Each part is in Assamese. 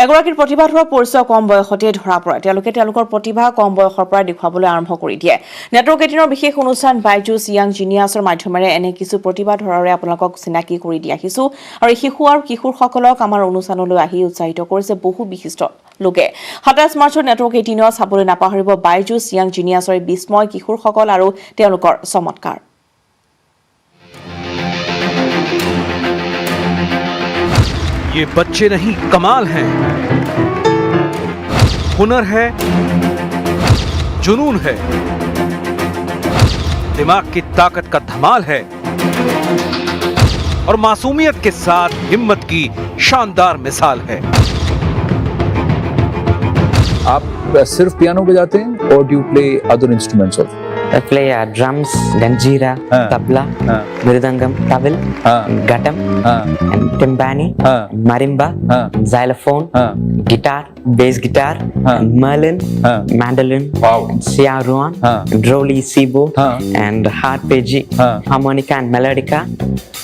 এগৰাকীৰ প্ৰতিভাধৰ পৰিচয় কম বয়সতে ধৰা পৰে তেওঁলোকৰ প্ৰতিভা কম বয়সৰ পৰা দেখুৱাবলৈ আৰম্ভ কৰি দিয়ে নেটৱৰ্ক 18ৰ বিশেষ অনুষ্ঠান বাইজুছ ইয়াং জিনিয়াছৰ মাধ্যমেৰে এনে কিছু প্ৰতিভাধৰৰে আপোনালোকক চিনাকি কৰি দিয়া আহিছো আৰু শিশু আৰু কিশোৰসকলক আমাৰ অনুষ্ঠানলৈ আহি উৎসাহিত কৰিছে বহু বিশিষ্ট লোকে 27 মাৰ্চত নেটৱৰ্ক 18ত চাবলৈ নাপাহৰিব বাইজুছ ইয়াং জিনিয়াছৰ বিস্ময় কিশোৰসকল আৰু তেওঁলোকৰ চমৎকাৰ ये बच्चे नहीं कमाल हैं हुनर है जुनून है दिमाग की ताकत का धमाल है और मासूमियत के साथ हिम्मत की शानदार मिसाल है आप सिर्फ पियानो बजाते हैं और do you play other instruments also I play drums, ganjira, tabla, mridangam, tawil, ghatam, and timbani, marimba, xylophone, guitar, bass guitar, merlin, mandolin, siaruan, droli, sibo, and harpeggi, harmonica and melodica,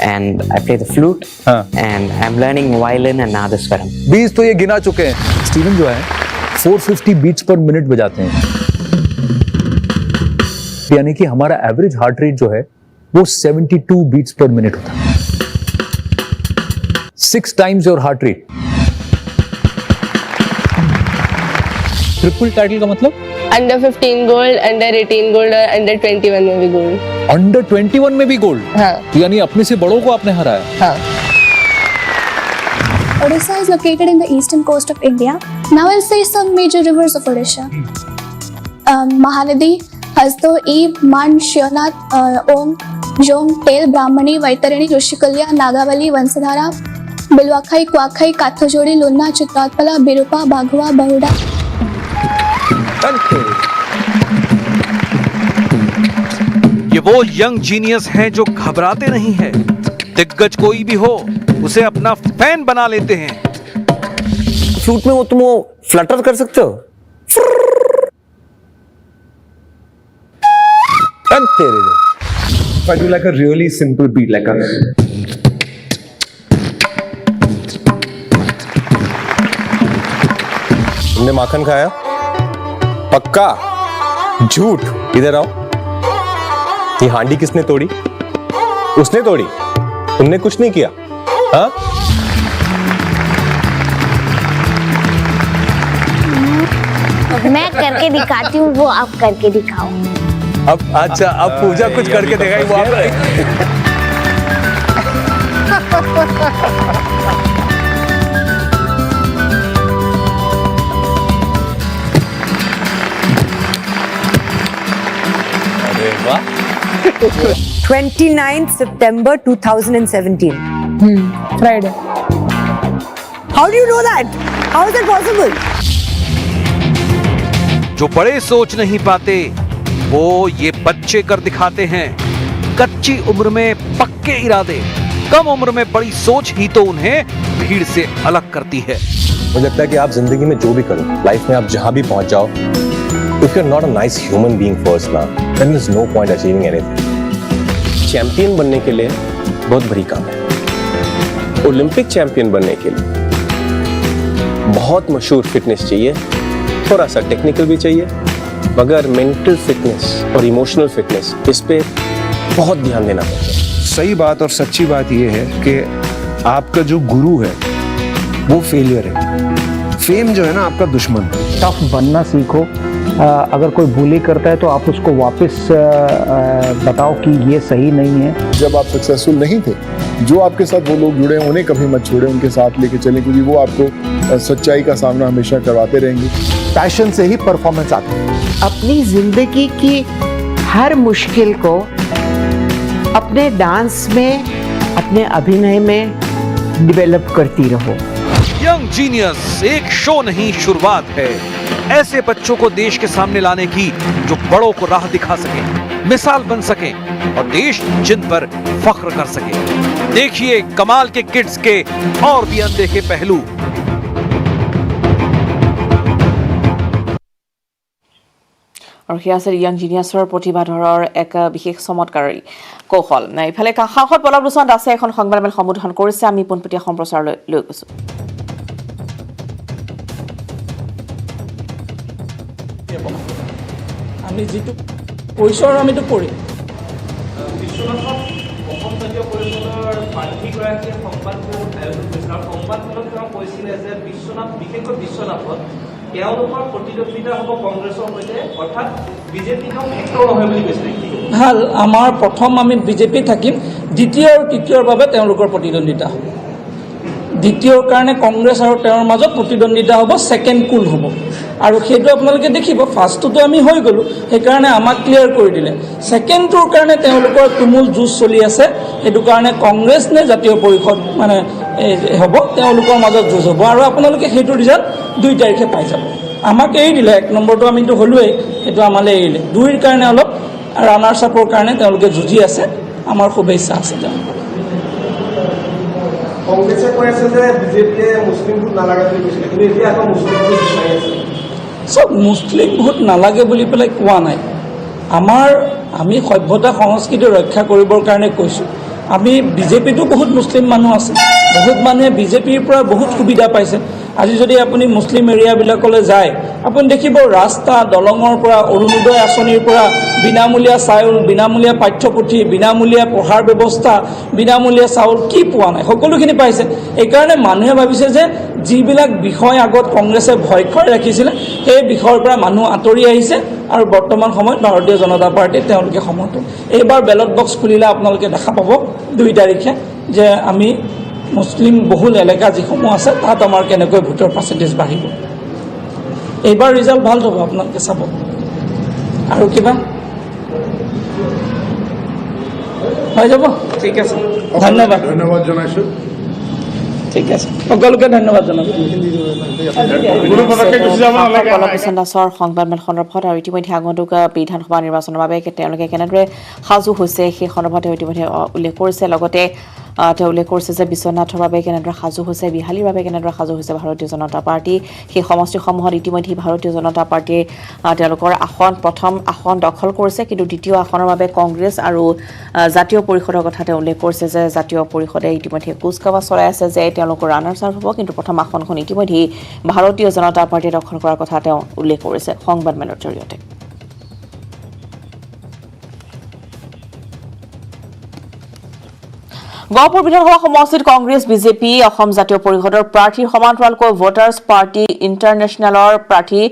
and I play the flute, and I'm learning violin and nadaswaram. Beats तो ये गिना चुके हैं स्टीवन जो है 450 बीट्स पर मिनट बजाते हैं यानी कि हमारा एवरेज हार्ट रेट जो है वो 72 बीट्स पर मिनट होता है 6 times your heart rate triple title का मतलब अंडर 15 गोल्ड अंडर 18 गोल्ड और अंडर 21 में भी गोल्ड अंडर 21 में भी गोल्ड हाँ यानी अपने से बड़ों को आपने हराया हाँ Odisha is located in the eastern coast of India. Now I'll say some major rivers of Odisha. Mahanadi, Hasto, Ib, Man, Shionath, Om, Jom, Tel, Brahmani, Vaitarani, Rushikalya, Nagavali, Vansadhara, Bilwakhai, Kwakhai, Kathajodi, Lunna, Chitratpala, Birupa, Baghwa, Bahuda. ये वो यंग जीनियस हैं जो घबराते नहीं हैं दिग्गज कोई भी हो उसे अपना फैन बना लेते हैं फ्लूट में तुम फ्लटर कर सकते हो If I do like a really simple beat, like a तुमने माखन खाया पक्का झूठ इधर आओ ये हांडी किसने तोड़ी उसने तोड़ी तुमने कुछ नहीं किया हाँ मैं करके दिखाती हूँ वो आप करके दिखाओ अब अच्छा अब पूजा कुछ करके दिखाई वो आप अरे वाह 29th September 2017. Friday. How do you know that? How is that possible? जो बड़े सोच नहीं पाते वो ये बच्चे कर दिखाते हैं कच्ची उम्र में पक्के इरादे कम उम्र में बड़ी सोच ही तो उन्हें भीड़ से अलग करती है मुझे लगता है कि आप जिंदगी में जो भी करो लाइफ में आप जहां भी पहुंच जाओ if you're not a nice human being first now then there's no point achieving anything champion बनने के लिए बहुत बड़ी काम है ओलंपिक चैंपियन बनने के लिए बहुत मशहूर फिटनेस चाहिए थोड़ा सा टेक्निकल भी चाहिए मगर मेंटल फिटनेस और इमोशनल फिटनेस इस पे बहुत ध्यान देना पड़ता है सही बात और सच्ची बात यह है कि आपका जो गुरु है वो फेलियर है फेम जो है ना आपका दुश्मन टफ बनना सीखो अगर कोई बुली करता है तो आप उसको वापस बताओ कि ये सही नहीं है जब आप सक्सेसफुल नहीं थे जो आपके साथ वो लोग जुड़े उन्हें कभी मत छोड़े उनके साथ लेके चलें क्योंकि वो आपको सच्चाई का सामना हमेशा करवाते रहेंगे पैशन से ही परफॉर्मेंस आती है अपनी जिंदगी की हर मुश्किल को अपने डांस में अपने अभिनय में डेवलप करती रहो यंग जीनियस एक शो नहीं शुरुआत है ऐसे बच्चों को देश के सामने लाने की जो बड़ों को राह दिखा सके मिसाल बन सके और देश जिन पर फख्र कर सके देखिए कमाल के किड्स के और भी अनदेखे पहलू আৰু সেয়া আছিল ইয়াং জিনিয়াছৰ প্ৰতিভাধৰৰ এক বিশেষ চমৎকাৰী কৌশল ইফালে সাহসত পলাৱলোচন দাসে এখন সংবাদমেল সম্বোধন কৰিছে আমি পোনপটীয়া সম্প্ৰচাৰলৈ লৈ গৈছো আমি যিটো কৈছোঁ আৰু আমিতো কৰিম। বিশ্বনাথত অসম জাতীয় পৰিষদৰ প্ৰাৰ্থীগৰাকীয়ে সংবাদমেল আয়োজন কৰিছিল আৰু সংবাদমেলত তেওঁ কৈছিলে যে বিশ্বনাথ, বিশেষকৈ বিশ্বনাথত তেওঁলোকৰ প্ৰতিদ্বন্দ্বিতা হ'ব কংগ্ৰেছৰ সৈতে, অৰ্থাৎ বিজেপি তেওঁ ফেক্টৰ নহয় বুলি কৈছিলে। ভাল, আমাৰ প্ৰথম আমি বিজেপি থাকিম, দ্বিতীয় আৰু তৃতীয়ৰ বাবে তেওঁলোকৰ প্ৰতিদ্বন্দ্বিতা হ'ব। দ্বিতীয়ৰ কাৰণে কংগ্ৰেছ আৰু তেওঁৰ মাজত প্ৰতিদ্বন্দ্বিতা হ'ব, ছেকেণ্ড কুল হ'ব। আৰু সেইটো আপোনালোকে দেখিব, ফাৰ্ষ্টটোতো আমি হৈ গ'লোঁ, সেইকাৰণে আমাক ক্লিয়াৰ কৰি দিলে। ছেকেণ্ডটোৰ কাৰণে তেওঁলোকৰ তুমুল যুঁজ চলি আছে, সেইটো কাৰণে কংগ্ৰেছ নে জাতীয় পৰিষদ মানে হ'ব, তেওঁলোকৰ মাজত যুঁজ হ'ব। আৰু আপোনালোকে সেইটো ৰিজাল্ট 2 তাৰিখে পাই যাব। আমাক এৰি দিলে, 1 নম্বৰটো আমিতো হ'লোৱেই, সেইটো আমালৈ এৰিলে। 2ৰ কাৰণে অলপ ৰানাৰ্ছ আপৰ কাৰণে তেওঁলোকে যুঁজি আছে, আমাৰ শুভেচ্ছা আছে তেওঁলোকৰ। কংগ্ৰেছে কৈ আছে যে বিজেপিয়ে মুছলিম ভোট নালাগে বুলি কৈছিলে, কিন্তু এতিয়া আকৌ মুছলিম ভোট বিচাৰি আছে। চব মুছলিম ভোট নালাগে বুলি পেলাই কোৱা নাই। আমি সভ্যতা সংস্কৃতি ৰক্ষা কৰিবৰ কাৰণে কৈছোঁ। আমি বিজেপিতো বহুত মুছলিম মানুহ আছে, বহুত মানুহে বিজেপিৰ পৰা বহুত সুবিধা পাইছে। আজি যদি আপুনি মুছলিম এৰিয়াবিলাকলৈ যায়, আপুনি দেখিব ৰাস্তা দলঙৰ পৰা, অৰুণোদয় আঁচনিৰ পৰা, বিনামূলীয়া চাউল, বিনামূলীয়া পাঠ্যপুথি, বিনামূলীয়া পঢ়াৰ ব্যৱস্থা, বিনামূলীয়া চাউল, কি পোৱা নাই, সকলোখিনি পাইছে। এইকাৰণে মানুহে ভাবিছে যে যিবিলাক বিষয় আগত কংগ্ৰেছে ভয় খুৱাই ৰাখিছিলে, সেই বিষয়ৰ পৰা মানুহ আঁতৰি আহিছে আৰু বৰ্তমান সময়ত ভাৰতীয় জনতা পাৰ্টীক তেওঁলোকে সমৰ্থন। এইবাৰ বেলট বক্স খুলিলে আপোনালোকে দেখা পাব 2 তাৰিখে যে আমি মুছলিম বহুল এলেকা যিসমূহ আছে তাত আমাৰ কেনেকৈ ভোটৰ পাৰ্চেণ্টেজ বাঢ়িব। এইবাৰ ৰিজাল্ট ভাল হ'ব, আপোনালোকে চাব। আৰু কিবা হৈ যাব? ঠিক আছে, ধন্যবাদ। ধন্যবাদ জনাইছোঁ। ঠিক আছে, সকলোকে ধন্যবাদ জনাইছোঁ। পল্লৱ লোচন দাসৰ সংবাদমেল সন্দৰ্ভত আৰু ইতিমধ্যে আগন্তুক বিধানসভা নিৰ্বাচনৰ বাবে তেওঁলোকে কেনেদৰে সাজু হৈছে সেই সন্দৰ্ভত তেওঁ ইতিমধ্যে উল্লেখ কৰিছে। লগতে তেওঁ উল্লেখ কৰিছে যে বিশ্বনাথৰ বাবে কেনেদৰে সাজু হৈছে, বিহালীৰ বাবে কেনেদৰে সাজু হৈছে ভাৰতীয় জনতা পাৰ্টি। সেই সমষ্টিসমূহত ইতিমধ্যে ভাৰতীয় জনতা পাৰ্টীয়ে তেওঁলোকৰ প্ৰথম আসন দখল কৰিছে, কিন্তু দ্বিতীয় আসনৰ বাবে কংগ্ৰেছ আৰু জাতীয় পৰিষদৰ কথা তেওঁ উল্লেখ কৰিছে যে জাতীয় পৰিষদে ইতিমধ্যে কুচকাৱাজ চলাই আছে যে তেওঁলোকৰ ৰানাৰ্ছ আপ হ'ব, কিন্তু প্ৰথম আসনখন ইতিমধ্যে ভাৰতীয় জনতা পাৰ্টীয়ে দখল কৰাৰ কথা তেওঁ উল্লেখ কৰিছে সংবাদমেলৰ জৰিয়তে। গহপুৰ বিধানসভা সমষ্টিত কংগ্ৰেছ বিজেপি অসম জাতীয় পৰিষদৰ প্ৰাৰ্থীৰ সমান্তৰালকৈ ভোটাৰ্ছ পাৰ্টি ইণ্টাৰনেশ্যনেলৰ প্ৰাৰ্থী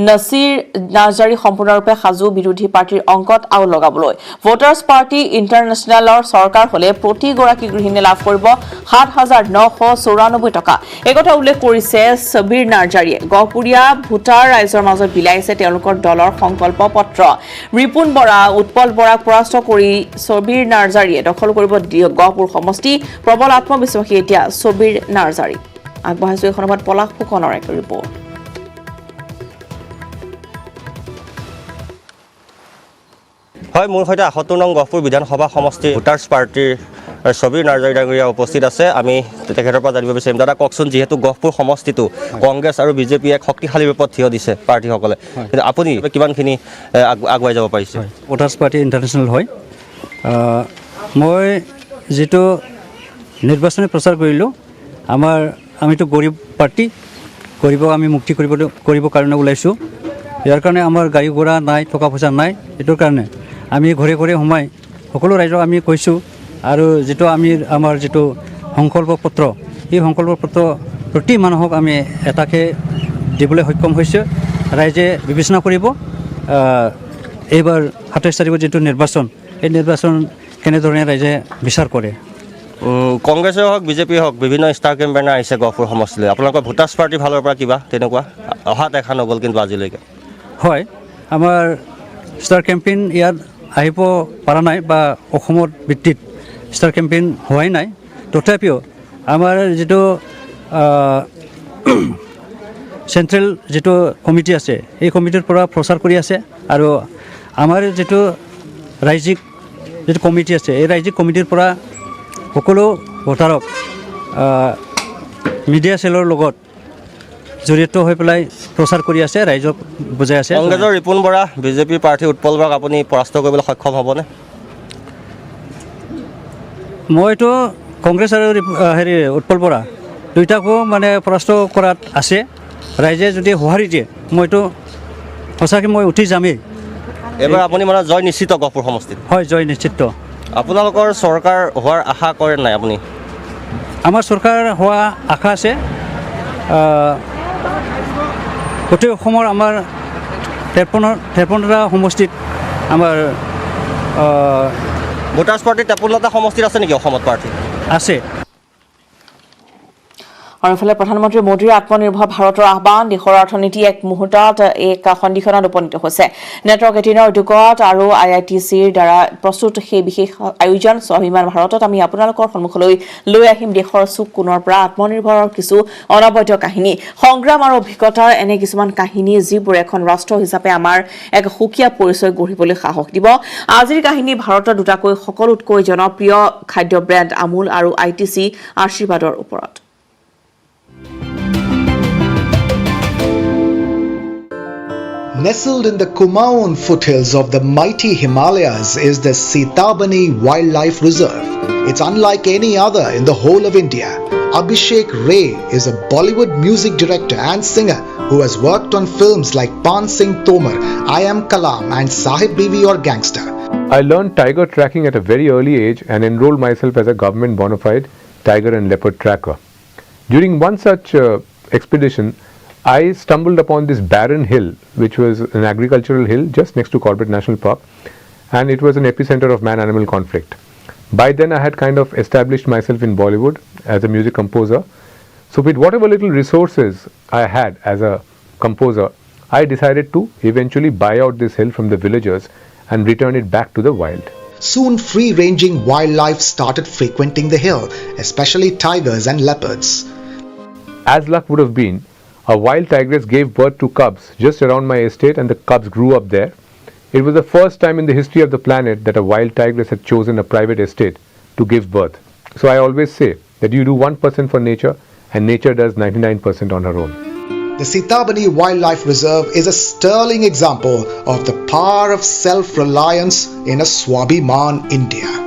নছিৰ নাৰ্জাৰী সম্পূৰ্ণৰূপে সাজু বিৰোধী পাৰ্টীৰ অংকত আউল লগাবলৈ। ভোটাৰ্ছ পাৰ্টি ইণ্টাৰনেশ্যনেলৰ চৰকাৰ হলে প্ৰতিগৰাকী গৃহিণীয়ে লাভ কৰিব 7,994 টকা। এই কথা উল্লেখ কৰিছে ছবিৰ নাৰ্জাৰীয়ে। গহপুৰীয়া ভোটাৰ ৰাইজৰ মাজত বিলাইছে তেওঁলোকৰ দলৰ সংকল্প পত্ৰ। ৰিপুণ বৰা, উৎপল বৰাক পৰাস্ত কৰি ছবিৰ নাৰ্জাৰীয়ে দখল কৰিব গহপুৰ প্ৰবল আত্মবিশ্বাসী এতিয়া ছবিৰ নাৰ্জাৰী। আগবঢ়াইছো এই সন্দৰ্ভত পলাশ ফুকনৰ এক ৰিপৰ্ট। হয়, মোৰ সৈতে ৭৮ নং গহপুৰ বিধানসভা সমষ্টিৰ ভোটাৰ্ছ পাৰ্টিৰ ছবিৰ নাৰ্জাৰী ডাঙৰীয়া উপস্থিত আছে। আমি তেখেতৰ পৰা জানিব বিচাৰিম। দাদা কওকচোন, যিহেতু গহপুৰ সমষ্টিটো কংগ্ৰেছ আৰু বিজেপি এক শক্তিশালী ৰূপত থিয় দিছে প্ৰাৰ্থীসকলে, কিন্তু আপুনি কিমানখিনি আগুৱাই যাব পাৰিছে? ভোটাৰ্ছ পাৰ্টি ইণ্টাৰনেশ্যনেল হয়। মই যিটো নিৰ্বাচনী প্ৰচাৰ কৰিলোঁ, আমিতো গৰীব পাৰ্টি, গৰীবক আমি মুক্তি কৰিবৰ কাৰণে ওলাইছোঁ। ইয়াৰ কাৰণে আমাৰ গাড়ী ঘোঁৰা নাই, টকা পইচা নাই। এইটোৰ কাৰণে আমি ঘৰে ঘৰে সোমাই সকলো ৰাইজক আমি কৈছোঁ। আৰু যিটো আমাৰ যিটো সংকল্প পত্ৰ, এই সংকল্প পত্ৰ প্ৰতি মানুহক আমি এটাকে দিবলৈ সক্ষম হৈছোঁ। ৰাইজে বিবেচনা কৰিব এইবাৰ ২৭ তাৰিখৰ যিটো নিৰ্বাচন, এই নিৰ্বাচন কেনেধৰণে ৰাইজে বিচাৰ কৰে। কংগ্ৰেছে হওক বিজেপি হওক বিভিন্ন ষ্টাৰ কেম্পেইনাৰ আহিছে গহপুৰ সমষ্টিলৈ। আপোনালোকৰ ভোটাৰ্ছ পাৰ্টিৰ ফালৰ পৰা কিবা তেনেকুৱা অহা দেখা নগ'ল কিন্তু আজিলৈকে? হয়, আমাৰ ষ্টাৰ কেম্পেইন ইয়াত আহিব পৰা নাই বা অসমৰ ভিত্তিত ষ্টাৰ কেম্পেইন হোৱাই নাই। তথাপিও আমাৰ যিটো চেণ্ট্ৰেল যিটো কমিটি আছে, এই কমিটিৰ পৰা প্ৰচাৰ কৰি আছে। আৰু আমাৰ যিটো ৰাজ্যিক যিটো কমিটি আছে, এই ৰাজ্যিক কমিটিৰ পৰা সকলো ভোটাৰক মিডিয়া চেলৰ লগত জড়িত হৈ পেলাই প্ৰচাৰ কৰি আছে, ৰাইজক বুজাই আছে। কংগ্ৰেছৰ ৰিপুণ বৰা, বিজেপিৰ প্ৰাৰ্থী উৎপল বৰাক আপুনি পৰাস্ত কৰিবলৈ সক্ষম হ'বনে? মইতো কংগ্ৰেছ আৰু উৎপল বৰা দুয়োটাকো মানে পৰাস্ত কৰাত আছে। ৰাইজে যদি সঁহাৰি দিয়ে মইতো সঁচাকৈ মই উঠি যামেই। এবাৰ আপুনি মানে জয় নিশ্চিত গহপুৰ সমষ্টিত হয় জয় নিশ্চিত আপোনালোকৰ চৰকাৰ হোৱাৰ আশা কৰে নাই আপুনি আমাৰ চৰকাৰ হোৱা আশা আছে গোটেই অসমৰ আমাৰ 53টা সমষ্টিত আমাৰ ভোটাৰ্ছ পাৰ্টি 53টা সমষ্টিত আছে নেকি অসমত পাৰ্টি আছে আৰু ইফালে প্ৰধানমন্ত্ৰী মোদীৰ আত্মনিৰ্ভৰ ভাৰতৰ আহ্বান দেশৰ অৰ্থনীতি এক মুহূৰ্তত এক সন্দিখনত উপনীত হৈছে নেটৱৰ্ক 18 উদ্যোগত আৰু IITCৰ দ্বাৰা প্ৰস্তুত সেই বিশেষ আয়োজন স্বাভিমান ভাৰতত আমি আপোনালোকৰ সন্মুখলৈ লৈ আহিম দেশৰ চুক কোণৰ পৰা আত্মনিৰ্ভৰৰ কিছু অনবদ্য কাহিনী সংগ্ৰাম আৰু অভিজ্ঞতাৰ এনে কিছুমান কাহিনী যিবোৰ এখন ৰাষ্ট্ৰ হিচাপে আমাৰ এক সুকীয়া পৰিচয় গঢ়িবলৈ সাহস দিব আজিৰ কাহিনী ভাৰতৰ দুটাকৈ সকলোতকৈ জনপ্ৰিয় খাদ্য ব্ৰেণ্ড আমুল আৰু ITC আশীৰ্বাদৰ ওপৰত Nestled in the Kumaon foothills of the mighty Himalayas is the Sitabani Wildlife Reserve. It's unlike any other in the whole of India. Abhishek Ray is a Bollywood music director and singer who has worked on films like Pan Singh Tomar, I Am Kalam and Sahib Biwi or Gangster. I learned tiger tracking at a very early age and enrolled myself as a government bona fide tiger and leopard tracker. During one such expedition, I stumbled upon this barren hill, which was an agricultural hill just next to Corbett National Park, and it was an epicenter of man-animal conflict. By then I had kind of established myself in Bollywood as a music composer. So with whatever little resources I had as a composer, I decided to eventually buy out this hill from the villagers and return it back to the wild. Soon free-ranging wildlife started frequenting the hill, especially tigers and leopards. As luck would have been, a wild tigress gave birth to cubs just around my estate and the cubs grew up there. It was the first time in the history of the planet that a wild tigress had chosen a private estate to give birth. So I always say that you do 1% for nature and nature does 99% on her own. The Sitabani Wildlife Reserve is a sterling example of the power of self-reliance in a Swabhiman India.